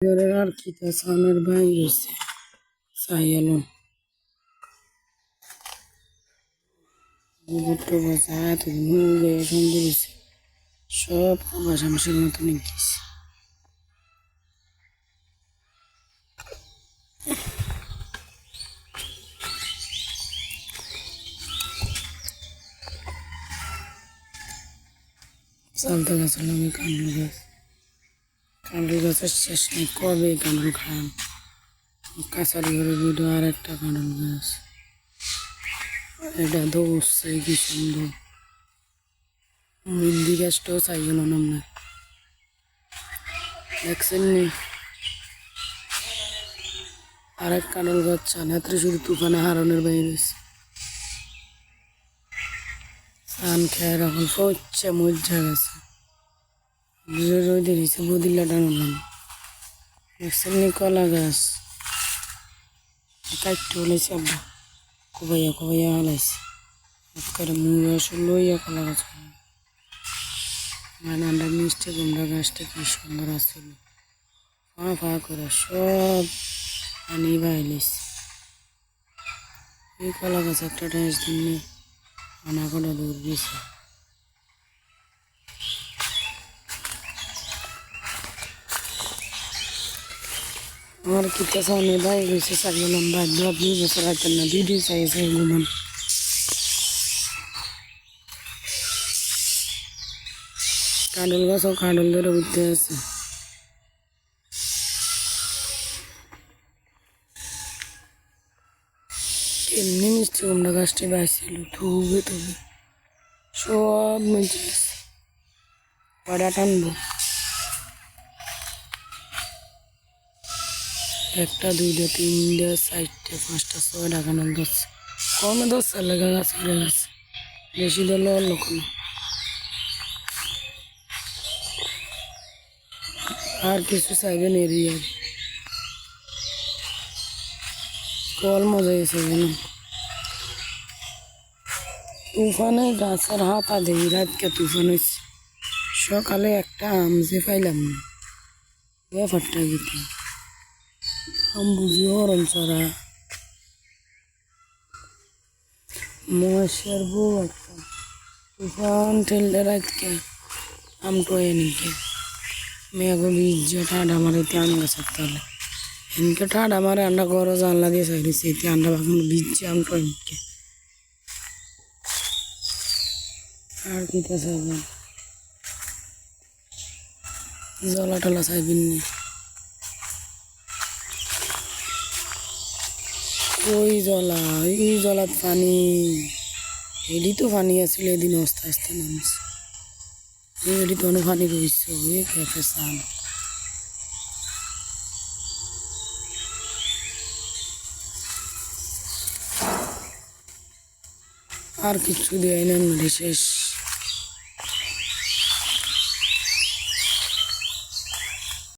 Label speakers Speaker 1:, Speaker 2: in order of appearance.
Speaker 1: ঘরের আর কি তা সামনের ভাই হয়েছে চাই এলো গোবরটা বাসা এতদিন হয়ে সুন্দর হয়েছে সব বাসামাসির মতো নিচ্ছিস চালতা গাছ হলো আমি কাঁঠাল গাছের শেষ নেই কবে কাঁঠাল খাম কাছারি ঘরে দুটো আর একটা কাঁঠাল গাছ এটা দৌড়ছে কি সুন্দর মিন্দি গাছটাও চাই গেল না আমরা দেখছেন নি আর এক কাঁঠাল গাছ চানাত্রে শুধু তুফানে হারানোর বাইরে চান খেয়ে এখন পচ্ছে মজ্জা গেছে রোদে দিছে বদিল্লা টানুলাম দেখছেন নি কলা গাছ কাটতে হলেছে আব্বা কোবাইয়া হালাইছে একবারে মুড়ে লইয়া কলা গাছ মানে আমরা মিষ্টি কুমড়া গাছটা কি সুন্দর আসছিল ফা করে সব পানি বাইলিস এই কলা গাছ একটা ড্রেস দিনে আনাগোনা দূর গেছে আমার কিতা সামনে ভাই গেছে সাগলাম বাদ 2 বছর আইতেন না ভিডিও চাইছে ঘুমান কাঁডল গাছও কাঁডল ধরে উঠতে আছে এমনি মিষ্টি কুমড়া গাছটি বাইছিল থুবে সব মজে আছে পাড়া টানবো একটা দুইটা তিনটা চারটে পাঁচটা ছয়টা কাঁঠাল ধরছে কমে ধরছে লেগা গাছ বেশি ধরলে অন্য কোনো আর কিছু চাইবেন এরিয়ার কল মজা গেছে যেন তুফানে গাছের হাতা দেই রাতকে তুফান হয়েছে সকালে একটা আম যে পাইলাম না ব্যাপারটা গীতা আম বুঝি হরণ চড়া মহেশের বউ একটা তুফান ঠেললে রাতকে আম টোয়ে নিকে মেঘো বীজ ঠাডা মারাইতে আম গাছের তলে এনকে ঠাডা মারে আন্ডা গরো জানলা দিয়ে সাইডেছে এতে আন্ডা বাগান বীজ আম টোয়ে নিকে আর কিতা চাইবেন জলা টলা চাইবেন নি ওই জলা এই জলাত পানি এডি তো পানি আছিল এদিন আস্তে আস্তে নামছে এডি তো অনেক পানি রয়েছে ওই খেতে চান আর কিছু দেয় না শেষ